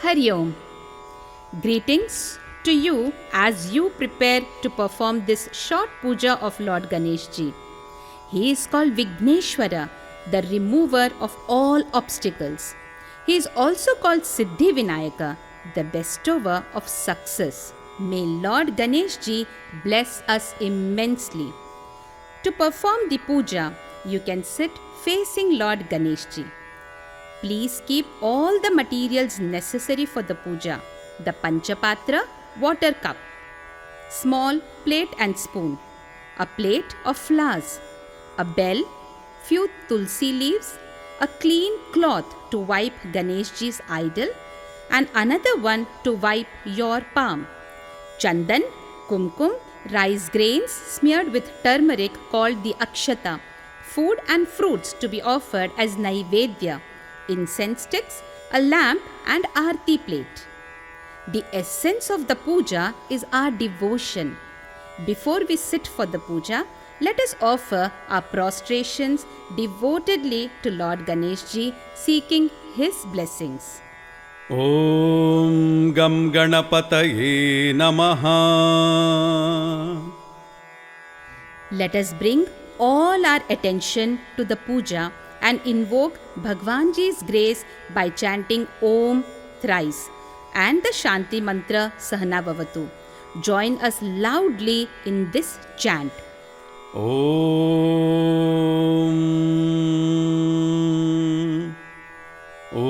Hari Om. Greetings to you as you prepare to perform this short puja of Lord Ganesh Ji. He is called Vigneshwara, the remover of all obstacles. He is also called Siddhi Vinayaka, the bestower of success. May Lord Ganesh Ji bless us immensely. To perform the puja, you can sit facing Lord Ganesh Ji. Please keep all the materials necessary for the puja: the Panchapatra, water cup, small plate and spoon, a plate of flowers, a bell, few tulsi leaves, a clean cloth to wipe Ganesh Ji's idol, and another one to wipe your palm, chandan, kumkum, rice grains smeared with turmeric called the akshata, food and fruits to be offered as naivedya, incense sticks, a lamp and aarti plate. The essence of the puja is our devotion. Before we sit for the puja, let us offer our prostrations devotedly to Lord Ganesh Ji, seeking his blessings. Om Gam Ganapataye Namaha. Let us bring all our attention to the puja and invoke Bhagwan Ji's grace by chanting Om thrice and the Shanti Mantra Sahana Bhavatu. Join us loudly in this chant. Om. Om.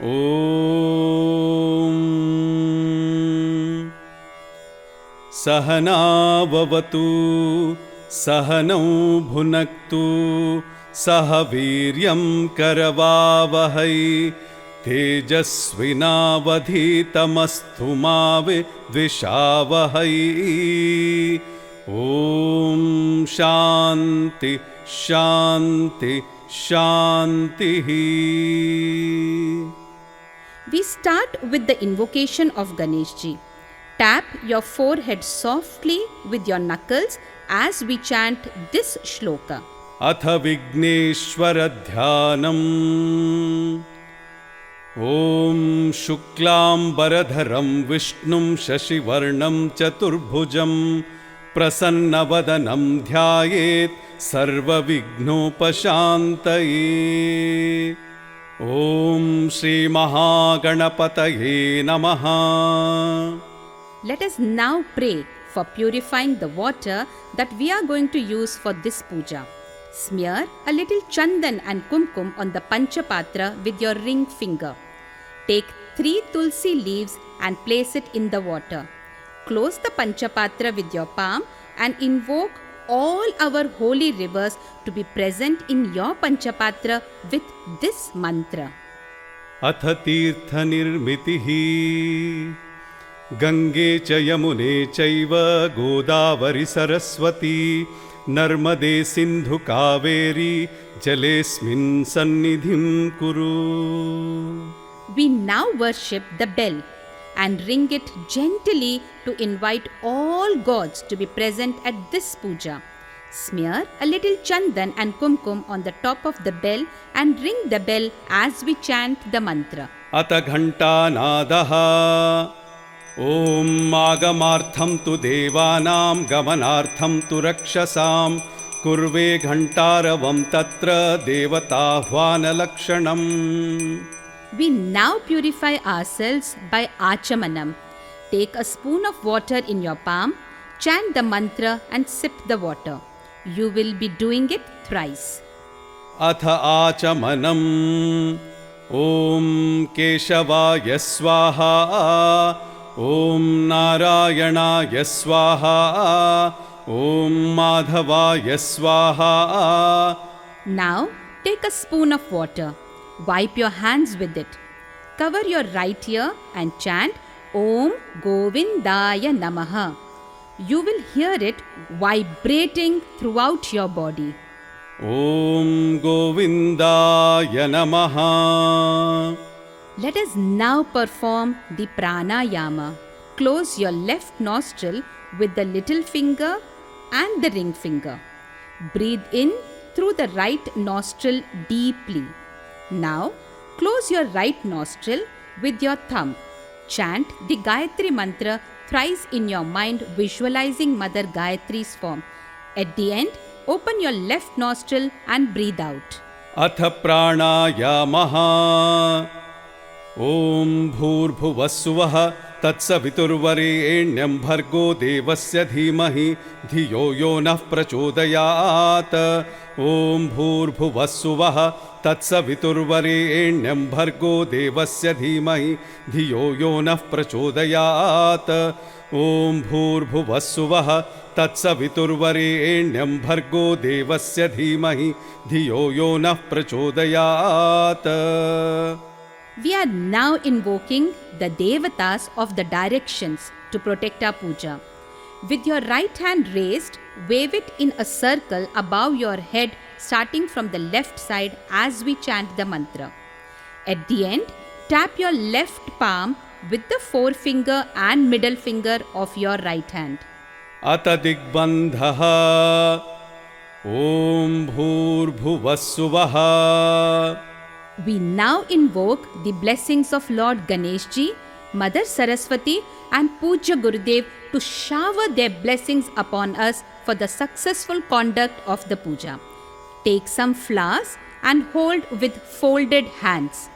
Om. Sahana Bhavatu, Sahanau Bhunaktu, Saha Viryam Karavavahai, Tejasvinavadhitamastu ma vidvishavahai. Om Shanti Shanti Shanti. We start with the invocation of Ganesh Ji. Tap your forehead softly with your knuckles as we chant this shloka. Atha Vigneshwara Dhyanam. Om Shuklam Baradharam Vishnum Shashivarnam Chaturbhujam Prasannavadanam Dhyayet Sarva Vignopashantaye. Om Shri Mahaganapataye Namaha. Let us now pray for purifying the water that we are going to use for this puja. Smear a little chandan and kumkum on the panchapatra with your ring finger. Take 3 tulsi leaves and place it in the water. Close the panchapatra with your palm and invoke all our holy rivers to be present in your panchapatra with this mantra. Atha tirtha nirmitihi Gange cha yamune chaiva Godavari Saraswati Narmade Sindhu Kaveri Jalesmin Sannidhim Kuru. We now worship the bell and ring it gently to invite all gods to be present at this puja. Smear a little chandan and kumkum on the top of the bell and ring the bell as we chant the mantra. Ata ghanta nadaha. Om Magamartham tu Devanam Gamanartham tu Rakshasam Kurve Ghantaravam Tatra Devatahvana Lakshanam. We now purify ourselves by Achamanam. Take a spoon of water in your palm, chant the mantra and sip the water. You will be doing it thrice. Atha Achamanam. Om Keshavaya Swaha. Om Narayanaya Swaha. Om Madhavaya Swaha. Now take a spoon of water. Wipe your hands with it. Cover your right ear and chant Om Govindaya Namaha. You will hear it vibrating throughout your body. Om Govindaya Namaha. Let us now perform the pranayama. Close your left nostril with the little finger and the ring finger. Breathe in through the right nostril deeply. Now, close your right nostril with your thumb. Chant the Gayatri mantra thrice in your mind, visualizing Mother Gayatri's form. At the end, open your left nostril and breathe out. अथ प्राणायामः ॐ भूर्भुवस्सुवः तत्सवितुर्वरेण्यं भर्गो देवस्य धीमहि धियो यो नः प्रचोदयात् ॐ भूर्भुवस्सुवः तत्सवितुर्वरेण्यं भर्गो देवस्य धीमहि धियो यो नः प्रचोदयात् ॐ भूर्भुवस्सुवः तत्सवितुर्वरेण्यं भर्गो देवस्य धीमहि धियो यो नः प्रचोदयात्. We are now invoking the Devatas of the directions to protect our puja. With your right hand raised, wave it in a circle above your head starting from the left side as we chant the mantra. At the end, tap your left palm with the forefinger and middle finger of your right hand. अत दिग्बन्धः ॐ भूर्भुवस्सुवः. We now invoke the blessings of Lord Ganesh Ji, Mother Saraswati and Pujya Gurudev to shower their blessings upon us for the successful conduct of the puja. Take some flowers and hold with folded hands.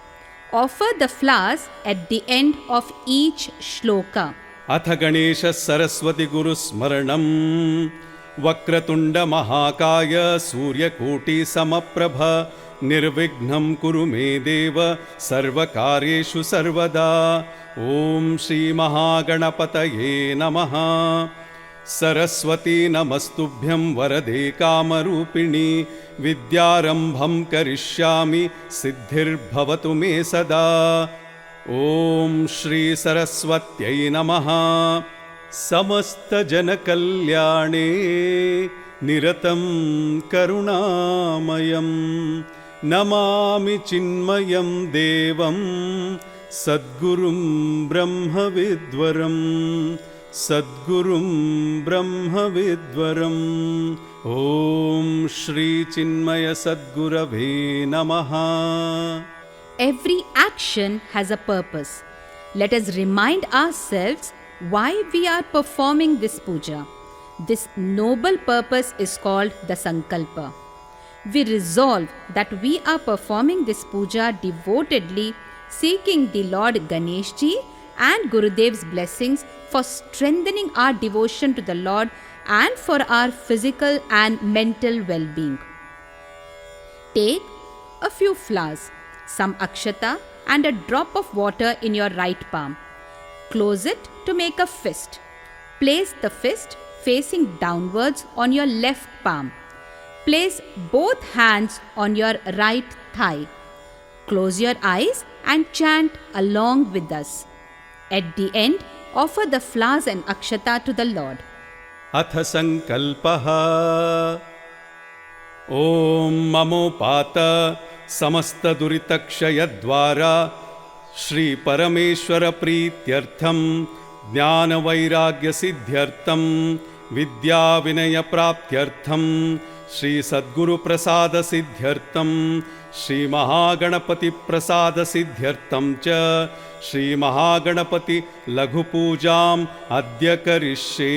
Offer the flowers at the end of each shloka. अथ गणेश सरस्वती गुरुस्मरणं वक्रतुण्ड महाकाय सूर्यकोटि समप्रभ निर्विघ्नं कुरु मे देव सर्वकार्येषु सर्वदा. ॐ श्री महागणपतये नमः. सरस्वती नमस्तुभ्यं वरदे कामरूपिणी विद्यारम्भं करिष्यामि सिद्धिर्भवतु मे सदा. ॐ श्री सरस्वत्यै नमः. समस्तजनकल्याणे निरतं करुणामयं नमामि चिन्मयं देवं सद्गुरुं ब्रह्मविद्वरं सद्गुरुं ब्रह्मविद्वरम्. ॐ श्री चिन्मय सद्गुरवे नमः. Every action has a purpose. Let us remind ourselves why we are performing this puja. This noble purpose is called the Sankalpa. We resolve that we are performing this puja devotedly, seeking the Lord Ganesh Ji and Gurudev's blessings for strengthening our devotion to the Lord and for our physical and mental well-being. Take a few flowers, some akshata and a drop of water in your right palm. Close it to make a fist. Place the fist facing downwards on your left palm. Place both hands on your right thigh. Close your eyes and chant along with us. At the end, offer the flowers and akshata to the Lord. अथ संकल्पः ॐ ममोपात समस्तदुरितक्षयद्वारा श्री परमेश्वर प्रीत्यर्थं ज्ञानवैराग्यसिद्ध्यर्थं विद्याविनयप्राप्त्यर्थं श्री सद्गुरुप्रसादसिद्ध्यर्थं श्री महागणपतिप्रसादसिद्ध्यर्थं च श्री महागणपति लघुपूजाम् अद्य करिष्ये.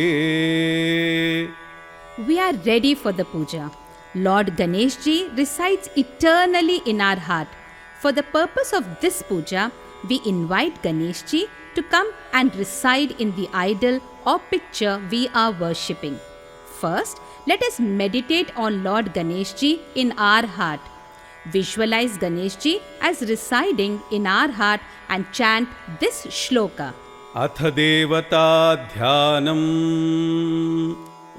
We are ready for the puja. Lord Ganesh Ji resides eternally in our heart. For the purpose of this puja, we invite Ganesh Ji to come and reside in the idol or picture we are worshipping. First, let us meditate on Lord Ganesh Ji in our heart. Visualize Ganesh Ji as residing in our heart and chant this shloka. अथ देवता ध्यानम्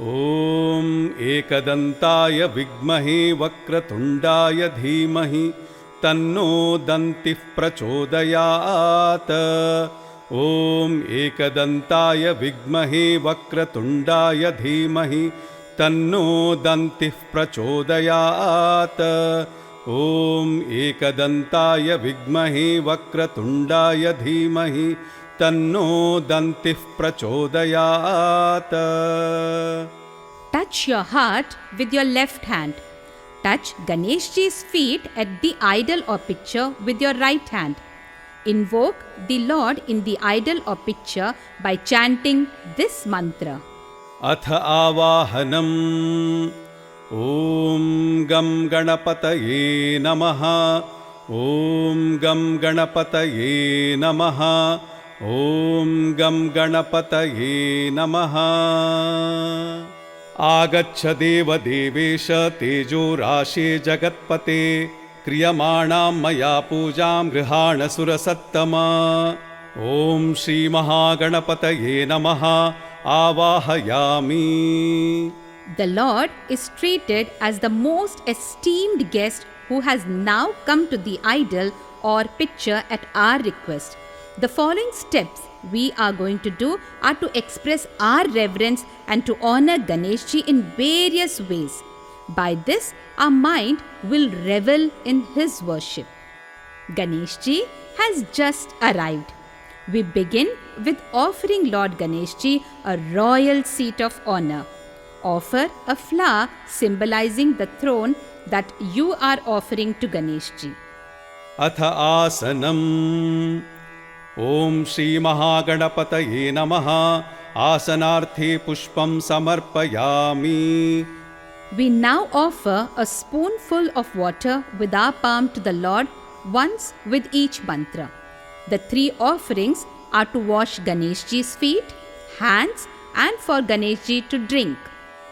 ॐ एकदन्ताय विद्महे वक्रतुण्डाय धीमहि तन्नो दन्तिः प्रचोदयात्. ॐ एकदन्ताय विद्महे वक्रतुण्डाय धीमहि तन्नो दन्तिः प्रचोदयात्. ॐ एकदन्ताय विद्महे वक्रतुण्डाय धीमहि तन्नो दन्तिः प्रचोदयात्. Touch your heart with your left hand. Touch Ganeshji's feet at the idol or picture with your right hand. Invoke the Lord in the idol or picture by chanting this mantra. अथ आवाहनम् ॐ गं गणपतये नमः ॐ गं गणपतये नमः ॐ गं गणपतये नमः आगच्छ देवदेवेश तेजो राशे जगत्पते क्रियमाणां मया पूजां गृहाण सुरसत्तमा ॐ श्रीमहागणपतये नमः आवाहयामि. The Lord is treated as the most esteemed guest who has now come to the idol or picture at our request. The following steps we are going to do are to express our reverence and to honor Ganeshji in various ways. By this, our mind will revel in his worship. Ganeshji has just arrived. We begin with offering Lord Ganeshji a royal seat of honor. Offer a flower symbolizing the throne that you are offering to Ganeshji. अथ आसनम् ॐ श्रीमहागणपतये नमः आसनार्थे पुष्पं समर्पयामि. We now offer a spoonful of water with our palm to the Lord, once with each mantra. The 3 offerings are to wash Ganeshji's feet, hands, and for Ganeshji to drink.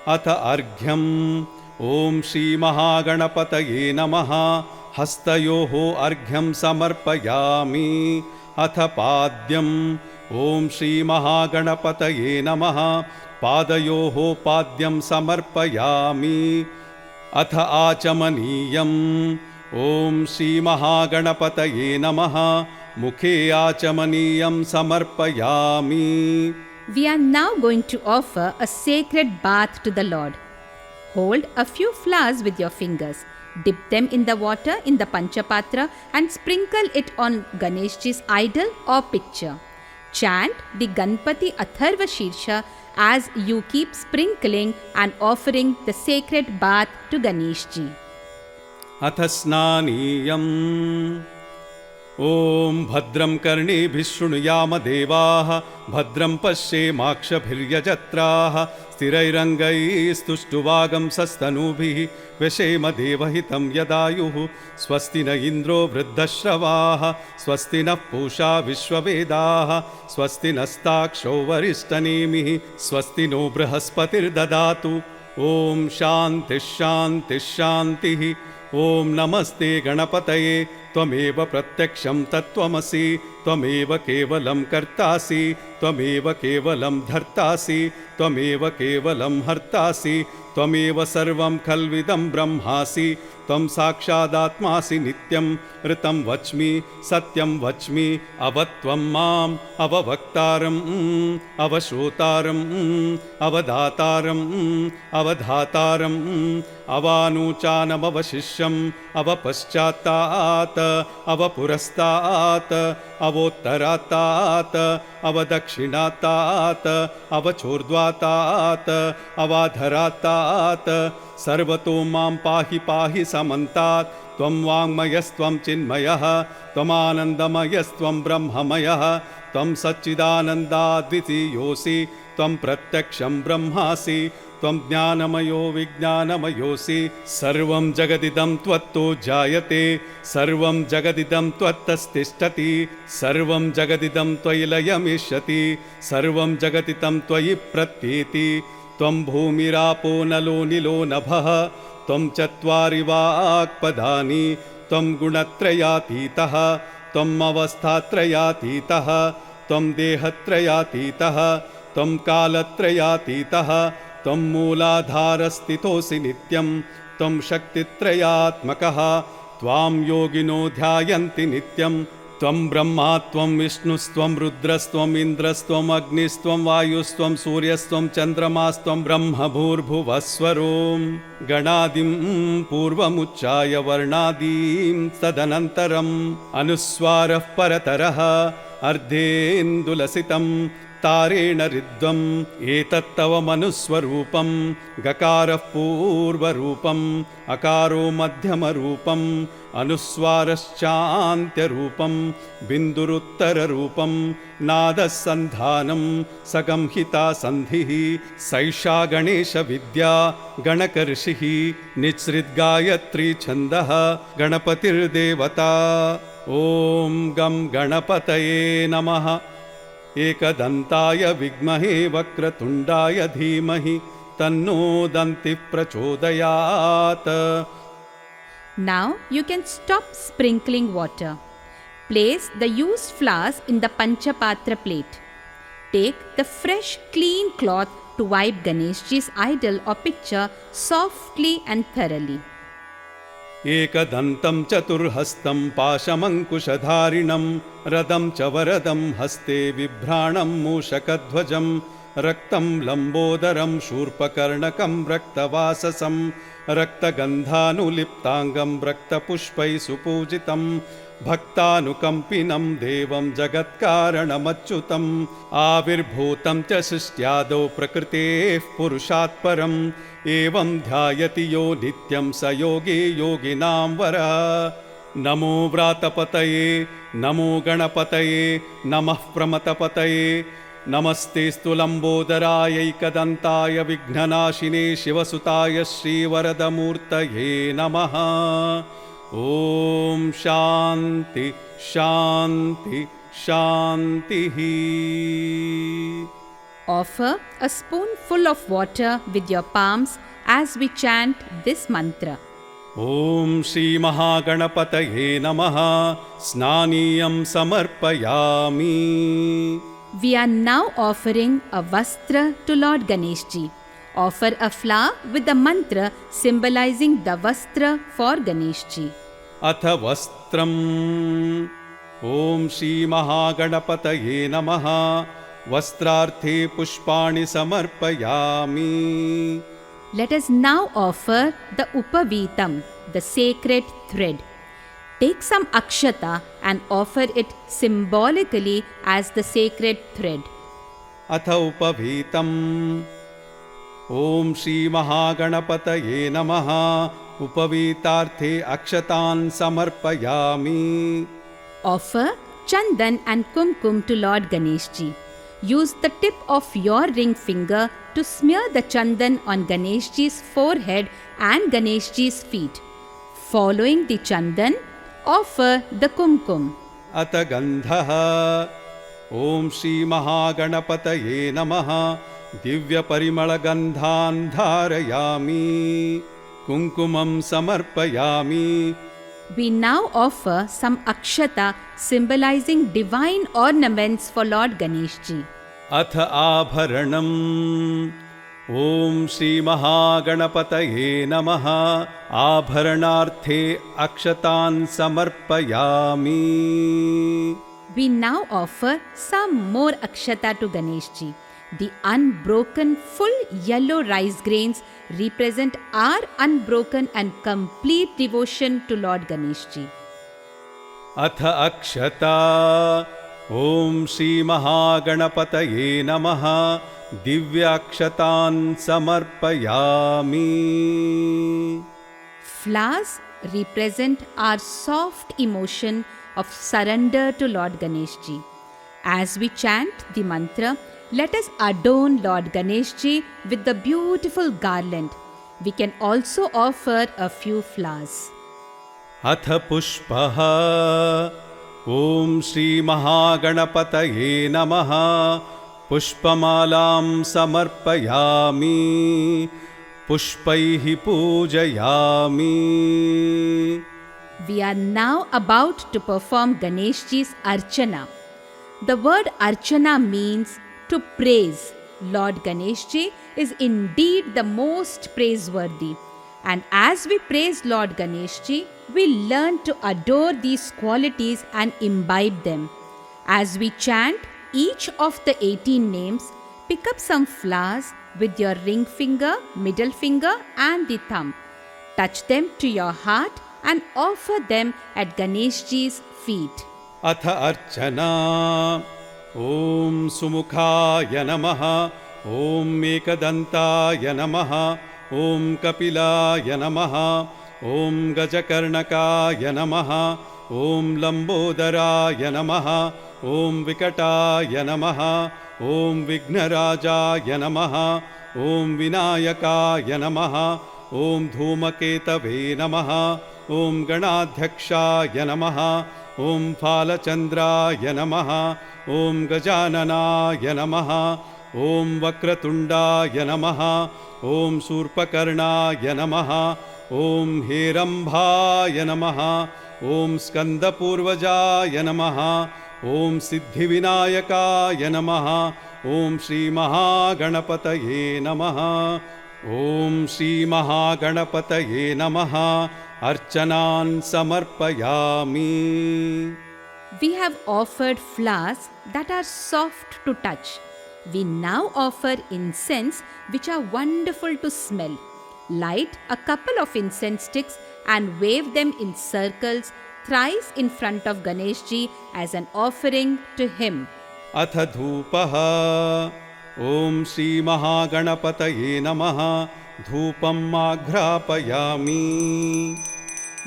अथ अर्घ्यम् ॐ श्रीमहागणपतये नमः हस्तयोः अर्घ्यं समर्पयामि. अथ पाद्यम् ॐ श्रीमहागणपतये नमः पादयोः पाद्यं समर्पयामि. अथ आचमनीयम् ॐ श्रीमहागणपतये नमः मुखे आचमनीयं समर्पयामि. We are now going to offer a sacred bath to the Lord. Hold a few flowers with your fingers. Dip them in the water in the Panchapatra and sprinkle it on Ganeshji's idol or picture. Chant the Ganpati Atharva Shirsha as you keep sprinkling and offering the sacred bath to Ganeshji. अथ स्नानीयम् ॐ भद्रं कर्णेभिः शृणुयाम देवाः भद्रं पश्येमाक्षभिर्यजत्राः स्थिरैरङ्गैस्तुष्टुवागंसस्तनूभिः व्यशेम देवहितं यदायुः स्वस्ति न इन्द्रो वृद्धश्रवाः स्वस्ति नः पूषा विश्ववेदाः स्वस्ति नस्ताक्षो वरिष्ठनेमिः स्वस्ति नो बृहस्पतिर्ददातु. ॐ शान्तिः शान्तिः शान्तिः. ॐ नमस्ते गणपतये त्वमेव प्रत्यक्षं तत्त्वमसि त्वमेव केवलं कर्तासि त्वमेव केवलं धर्तासि त्वमेव केवलं हर्तासि त्वमेव सर्वं खल्विदं ब्रह्मासि त्वं साक्षादात्मासि नित्यं ऋतं वच्मि सत्यं वच्मि अवत्वं माम् अववक्तारम् अवश्रोतारम् अवदातारम् अवधातारम् अवानुचानमवशिष्यम् अवपश्चात्तात् अवपुरस्तात् अवोत्तरात्तात् अवदक्षिणात्तात् अवचोर्ध्वात्तात् अवाधरात्तात् सर्वतो मां पाहि पाहि समन्तात्. त्वं वाङ्मयस्त्वं चिन्मयः त्वमानन्दमयस्त्वं ब्रह्ममयः त्वं सच्चिदानन्दाद्वितीयोऽसि त्वं प्रत्यक्षं ब्रह्मासि त्वं ज्ञानमयो विज्ञानमयोऽसि. सर्वं जगदिदं त्वत्तो जायते सर्वं जगदिदं त्वत्तस्तिष्ठति सर्वं जगदिदं त्वयि लयमिष्यति सर्वं जगदिदं त्वयि प्रत्येति. त्वं भूमिरापो नलो निलो नभः त्वं चत्वारि वाक्पदानि त्वं गुणत्रयातीतः त्वम् अवस्थात्रयातीतः त्वं देहत्रयातीतः त्वं कालत्रयातीतः त्वं मूलाधारस्थितोऽसि नित्यं त्वं शक्तित्रयात्मकः त्वां योगिनो ध्यायन्ति नित्यं. त्वं ब्रह्मा त्वं विष्णुस्त्वं रुद्रस्त्वम् इन्द्रस्त्वम् अग्निस्त्वं वायुस्त्वं सूर्यस्त्वं चन्द्रमास्त्वं ब्रह्म भूर्भुवस्वरों गणादिं पूर्वमुच्चाय वर्णादीं तदनन्तरम् अनुस्वारः परतरः अर्धेन्दुलसितं तारेण ऋद्वम् एतत्तव मनुस्वरूपं गकारः पूर्वरूपम् अकारो मध्यमरूपम् अनुस्वारश्चान्त्यरूपं बिन्दुरुत्तररूपं नादः सन्धानं सगंहिता सन्धिः सैषा गणेशविद्या गणकऋषिः निःसृद्गायत्री छन्दः गणपतिर्देवता ॐ गं गणपतये नमः एकदन्ताय विद्महे वक्रतुण्डाय धीमहि तन्नो दन्तिः प्रचोदयात्. Now you can stop sprinkling water. Place the used flowers in the Panchapatra plate. Take the fresh clean cloth to wipe Ganeshji's idol or picture softly and thoroughly. एकदन्तं चतुर्हस्तं पाशमङ्कुशधारिणं रदं च वरदं हस्ते बिभ्राणं मूषकध्वजं रक्तं लम्बोदरं शूर्पकर्णकं रक्तवाससं रक्तगन्धानुलिप्ताङ्गं रक्तपुष्पैः सुपूजितं भक्तानुकम्पिनं देवं जगत्कारणमच्युतम् आविर्भूतं च सृष्ट्यादौ प्रकृतेः पुरुषात् परम् एवं ध्यायति यो नित्यं स योगी योगिनां वरः. नमो व्रातपतये नमो गणपतये नमः प्रमथपतये नमस्तेऽस्तु लम्बोदरायैकदन्ताय विघ्ननाशिने शिवसुताय श्रीवरदमूर्तये नमः. ॐ शान्ति शान्ति शान्तिः. Offer a spoonful of water with your palms as we chant this mantra. ॐ श्रीमहागणपतये नमः. स्नानीयं समर्पयामि. We are now offering a vastra to Lord Ganeshji. Offer a flower with the mantra symbolizing the vastra for Ganeshji. अथ वस्त्रम्. ॐ श्रीमहागणपतये नमः. वस्त्रार्थे पुष्पाणि समर्पयामि. Let us now offer the upavitam, the sacred thread. Take some akshata and offer it symbolically as the sacred thread. अथ उपवीतम्. ॐ श्रीमहागणपतये नमः. उपवीतार्थे अक्षतान् समर्पयामि. Offer chandan and kumkum to Lord Ganeshji. Use the tip of your ring finger to smear the chandan on Ganeshji's forehead and Ganeshji's feet. Following the chandan, offer the kumkum. अथ गन्धः. ॐ श्रीमहागणपतये नमः. दिव्यपरिमळगन्धान् धारयामि. कुङ्कुमं समर्पयामि. We now offer some akshata symbolizing divine ornaments for Lord Ganeshji. अथ आभरणम्. ॐ श्रीमहागणपतये नमः. आभरणार्थे अक्षतान् समर्पयामि. We now offer some more akshata to Ganeshji. The unbroken full yellow rice grains represent our unbroken and complete devotion to Lord Ganeshji. अथ अक्षता. ॐ श्रीमहागणपतये नमः. दिव्याक्षतान् समर्पयामि. Flowers represent our soft emotion of surrender to Lord Ganeshji. As we chant the mantra, let us adorn Lord Ganeshji with the beautiful garland. We can also offer a few flowers. अथ पुष्पः. ॐ श्रीमहागणपतये नमः. पुष्पमालां समर्पयामि. पुष्पैः पूजयामि. We are now about to perform Ganeshji's Archana. The word Archana means to praise. Lord Ganeshji is indeed the most praiseworthy. And as we praise Lord Ganeshji, we learn to adore these qualities and imbibe them. As we chant each of the 18 names, pick up some flowers with your ring finger, middle finger and the thumb. Touch them to your heart and offer them at Ganeshji's feet. अथ अर्चना. ॐ सुमुखाय नमः ॐ एकदन्ताय नमः ॐ कपिलाय नमः ॐ गजकर्णकाय नमः ॐ लम्बोदराय नमः ॐ विकटाय नमः ॐ विघ्नराजाय नमः ॐ विनायकाय नमः ॐ धूमकेतवे नमः ॐ गणाध्यक्षाय नमः ॐ फालचन्द्राय नमः ॐ गजाननाय नमः ॐ वक्रतुण्डाय नमः ॐ शूर्पकर्णाय नमः ॐ हेरम्भाय नमः ॐ स्कन्दपूर्वजाय नमः ॐ सिद्धिविनायकाय नमः ॐ श्रीमहागणपतये नमः ॐ श्रीमहागणपतये नमः अर्चनान् समर्पयामि. We have offered flowers that are soft to touch. We now offer incense which are wonderful to smell. Light a couple of incense sticks and wave them in circles thrice in front of Ganeshji as an offering to him. अथ धूपः ॐ श्रीमहागणपतये नमः धूपम् आघ्रापयामि.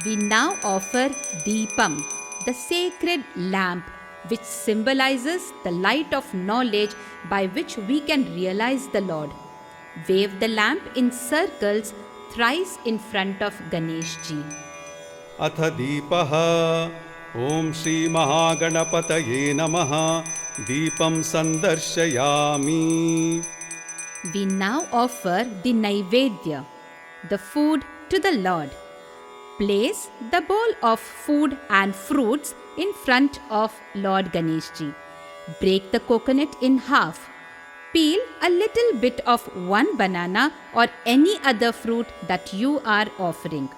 We now offer Deepam, the sacred lamp which symbolizes the light of knowledge by which we can realize the Lord. Wave the lamp in circles thrice in front of Ganeshji. अथ दीपः ॐ श्रीमहागणपतये नमः दीपं सन्दर्शयामि. We now offer the Naivedya, the food to the Lord. Place the bowl of food and fruits in front of Lord Ganeshji. Break the coconut in half. Peel a little bit of one banana or any other fruit that you are offering.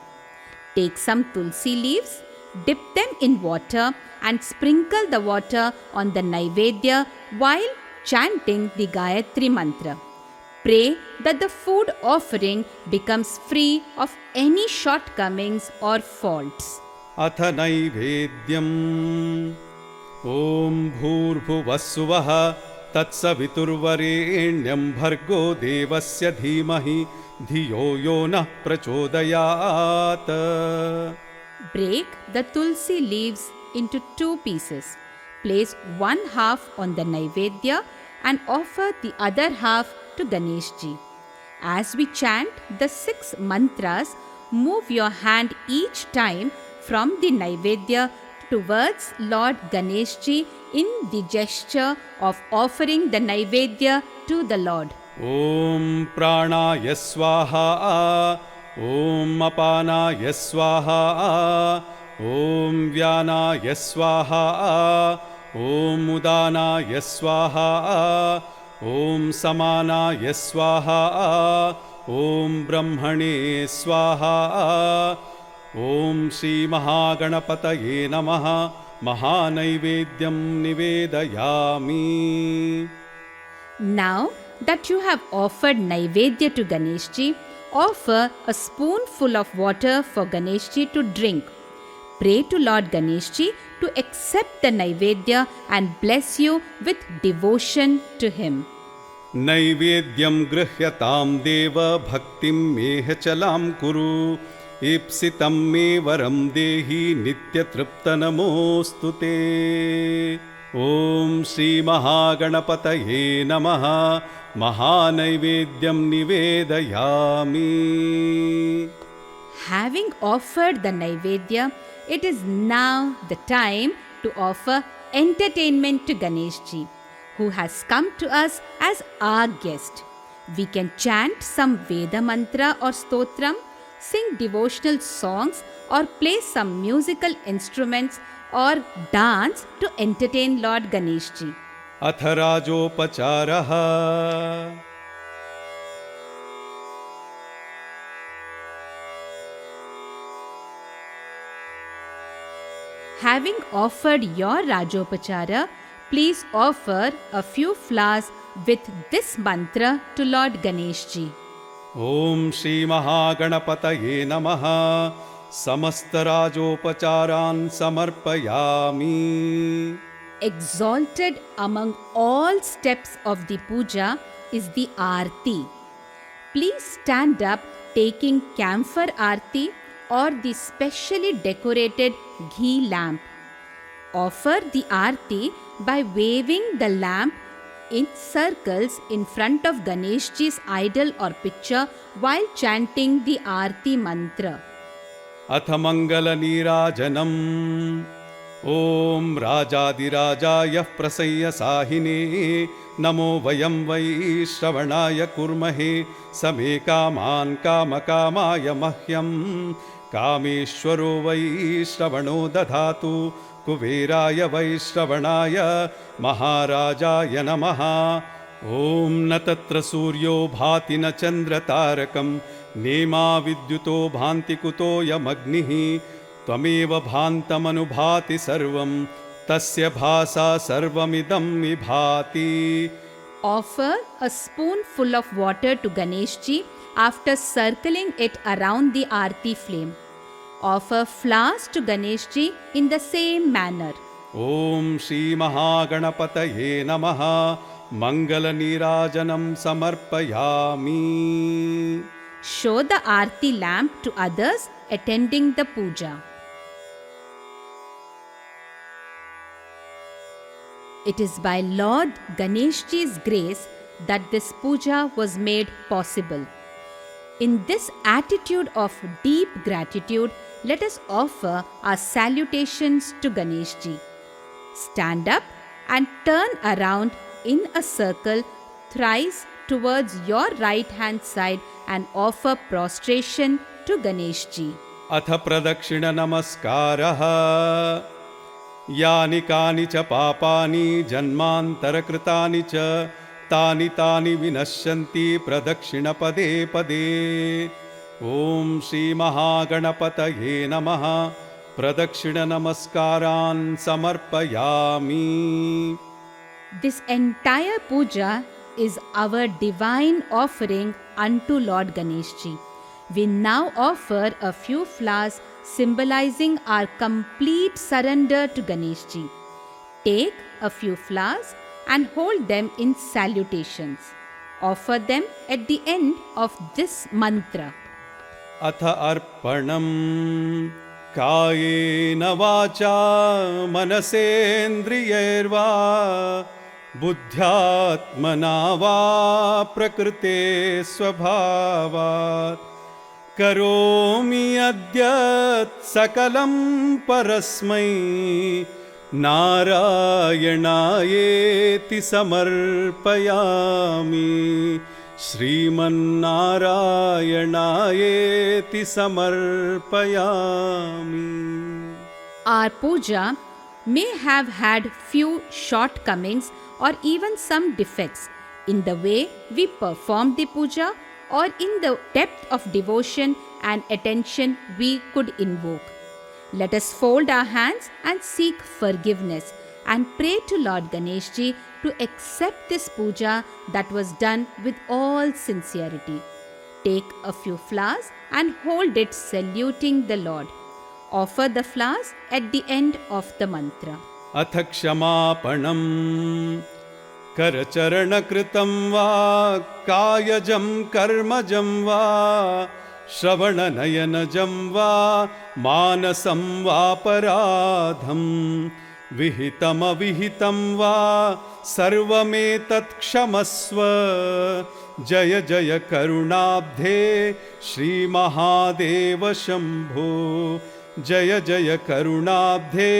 Take some tulsi leaves, dip them in water and sprinkle the water on the Naivedya while chanting the Gayatri mantra. Pray that the food offering becomes free of any shortcomings or faults. अथ नैवेद्यम् ॐ भूर्भुवस्सुवः तत्सवितुर्वरेण्यं भर्गो देवस्य धीमहि धियो यो नः प्रचोदयात्. Break the tulsi leaves into 2 pieces. Place one half on the Naivedya and offer the other half to Ganeshji. As we chant the 6 mantras, move your hand each time from the Naivedya towards Lord Ganeshji in the gesture of offering the Naivedya to the Lord. ॐ प्राणाय स्वाहा ॐ अपानाय स्वाहा ॐ व्यानाय स्वाहा ॐ उदानाय स्वाहा ॐ समानाय स्वाहा ॐ ब्रह्मणे स्वाहा. ॐ श्रीमहागणपतये नमः महानैवेद्यं निवेदयामि. Now that you have offered Naivedya to Ganeshji, offer a spoonful of water for Ganeshji to drink. Pray to Lord Ganeshji to accept the Naivedya and bless you with devotion to him. नैवेद्यं गृह्यतां देव भक्तिं मेह चलां कुरु ईप्सितं मे वरं देहि नित्यतृप्तनमोऽस्तु ते. ॐ श्रीमहागणपतये नमः महानैवेद्यं निवेदयामि. Having offered the Naivedya, it is now the time to offer entertainment to Ganeshji, who has come to us as our guest. We can chant some Veda mantra or stotram, sing devotional songs or play some musical instruments or dance to entertain Lord Ganeshji. अथ राजोपचारः Having offered your Rajopachara, please offer a few flowers with this mantra to Lord Ganeshji. ॐ श्रीमहागणपतये नमः समस्तराजोपचारान् समर्पयामि. Exalted among all steps of the puja is the Aarti. Please stand up taking camphor Aarti or the specially decorated ghee lamp. Offer the Aarti by waving the lamp in circles in front of Ganeshji's idol or picture while chanting the Aarti mantra. अथ मङ्गलनीराजनम् ॐ राजाधिराजाय प्रसय्य साहिने नमो वयं वै श्रवणाय कुर्महे समे कामान् कामकामाय मह्यं कामेश्वरो वै श्रवणो दधातु कुबेराय वै श्रवणाय महाराजाय नमः ॐ न तत्र सूर्यो भाति न चन्द्रतारकं नेमा विद्युतो भान्ति कुतोऽयमग्निः त्वमेव भान्तमनुभाति सर्वं तस्य भासा सर्वमिदं विभाति. Offer a spoonful of water to Ganeshji after circling it around the Aarti flame. Offer flowers to Ganeshji in the same manner. ॐ श्रीमहागणपतये नमः मङ्गलनीराजनं समर्पयामि. Show the Aarti lamp to others attending the puja. It is by Lord Ganeshji's grace that this puja was made possible. In this attitude of deep gratitude, let us offer our salutations to Ganeshji. Stand up and turn around in a circle thrice towards your right hand side and offer prostration to Ganeshji. अथ प्रदक्षिणनमस्कारः. यानि कानि च पापानि जन्मान्तरकृतानि च तानि तानि विनश्यन्ति प्रदक्षिणपदे पदे. ॐ श्रीमहागणपतये नमः प्रदक्षिणनमस्कारान् समर्पयामि. This entire puja is our divine offering unto Lord Ganeshji. We now offer a few flowers symbolizing our complete surrender to Ganeshji. Take a few flowers and hold them in salutations. Offer them at the end of this mantra. अथ अर्पणम् कायेन वाचा मनसेन्द्रियैर्वा बुद्ध्यात्मना वा प्रकृते स्वभावात् करोमि अद्य सकलं परस्मै नारायणायेति समर्पयामि. श्रीमन्नारायणायेति समर्पयामि. Our puja may have had few shortcomings or even some defects in the way we performed the puja or in the depth of devotion and attention we could invoke. Let us fold our hands and seek forgiveness and pray to Lord Ganeshji to accept this puja that was done with all sincerity. Take a few flowers and hold it saluting the Lord. Offer the flowers at the end of the mantra. अथ क्षमापणम् करचरणकृतं वा कायजं कर्मजं वा श्रवणनयनजं वा मानसं वापराधं विहितमविहितं वा सर्वमेतत् क्षमस्व. जय जय करुणाब्धे श्रीमहादेव शम्भो. जय जय करुणाब्धे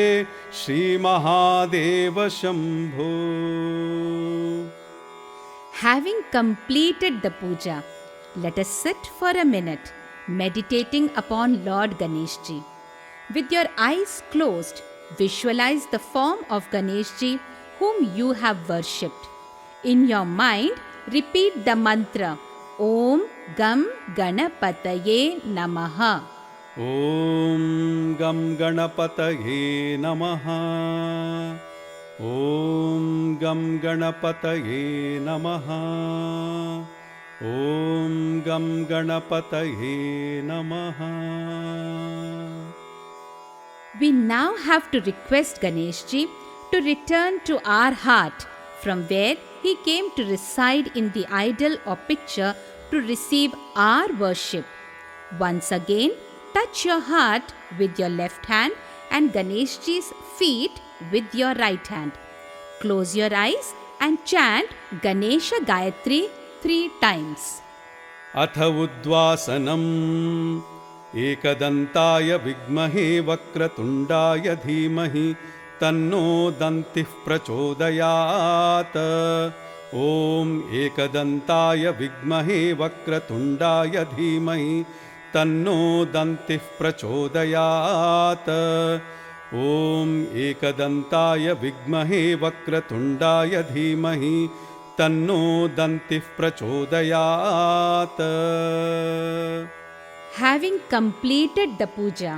श्रीमहादेव शम्भो. Having completed the puja, let us sit for a minute, meditating upon Lord Ganeshji. With your eyes closed, visualize the form of Ganeshji whom you have worshipped. In your mind, repeat the mantra Om Gam Ganapataye Namaha. ॐ गं गणपतये नमः. ॐ गं गणपतये नमः. ॐ गं गणपतये नमः. We now have to request Ganeshji to to return to our heart, from where he came to reside in the idol or picture to receive our worship. Once again, touch your heart with your left hand and Ganeshji's feet with your right hand. Close your eyes and chant Ganesha Gayatri 3 times. अथ उद्वासनम् एकदन्ताय विद्महे वक्रतुण्डाय धीमहि तन्नो दन्तिः प्रचोदयात्। ॐ एकदन्ताय विद्महे वक्रतुण्डाय धीमहि तन्नो दन्तिः प्रचोदयात्। ॐ एकदन्ताय विद्महे वक्रतुण्डाय धीमहि तन्नो दन्तिः प्रचोदयात्। Having completed the puja,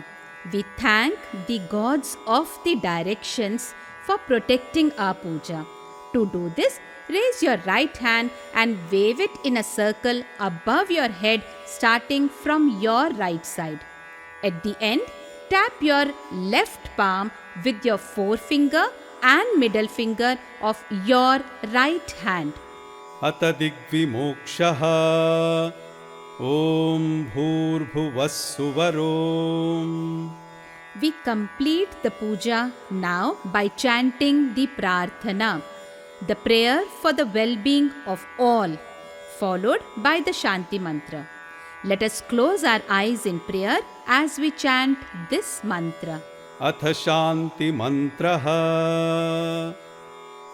we thank the gods of the directions for protecting our puja. To do this, raise your right hand and wave it in a circle above your head starting from your right side. At the end, tap your left palm with your forefinger and middle finger of your right hand. अत दिग्विमोक्षः ॐ भूर्भुवः सुवरोम्। We complete the puja now by chanting the prarthana, the prayer for the well-being of all, followed by the Shanti mantra. Let us close our eyes in prayer as we chant this mantra. अथ शान्ति मन्त्रः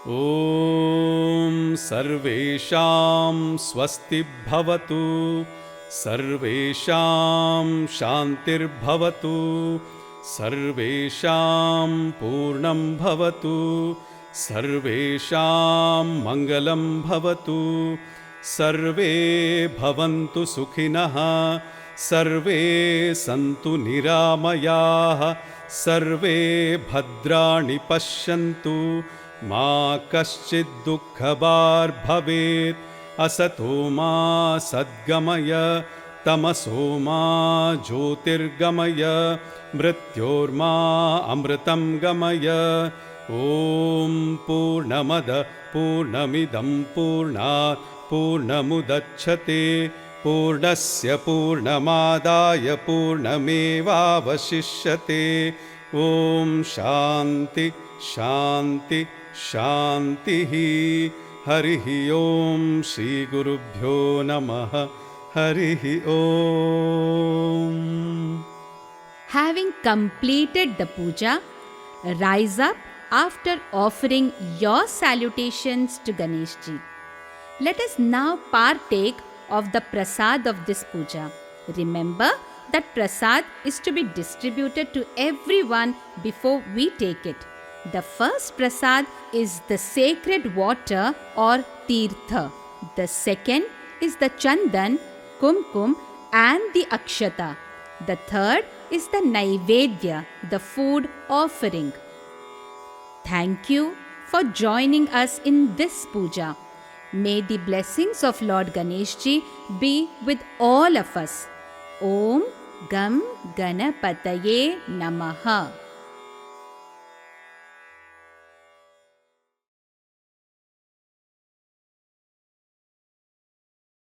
ॐ सर्वेषां स्वस्ति भवतु, सर्वेषां शान्तिर्भवतु, सर्वेषां पूर्णं भवतु, सर्वेषां मङ्गलं भवतु, सर्वे भवन्तु सुखिनः, सर्वे सन्तु निरामयाः, सर्वे भद्राणि पश्यन्तु, मा कश्चित् दुःखभाग् भवेत्। असतो मा सद्गमय, तमसो मा ज्योतिर्गमय, मृत्योर्मा अमृतं गमय। ॐ पूर्णमद पूर्णमिदं पूर्णात् पूर्णमुदच्छते पूर्णस्य पूर्णमादाय पूर्णमेवावशिष्यते। ॐ शान्ति शान्ति शान्तिः। हरिः ॐ श्रीगुरुभ्यो नमः। हरिः ॐ। Having completed the puja, rise up after offering your salutations to Ganeshji. Let us now partake of the prasad of this puja. Remember that prasad is to be distributed to everyone before we take it. The first prasad is the sacred water or tirtha. The second is the chandan, kumkum and the akshata. The third is the naivedya, the food offering. Thank you for joining us in this puja. May the blessings of Lord Ganeshji be with all of us. Om Gam Ganapataye Namaha.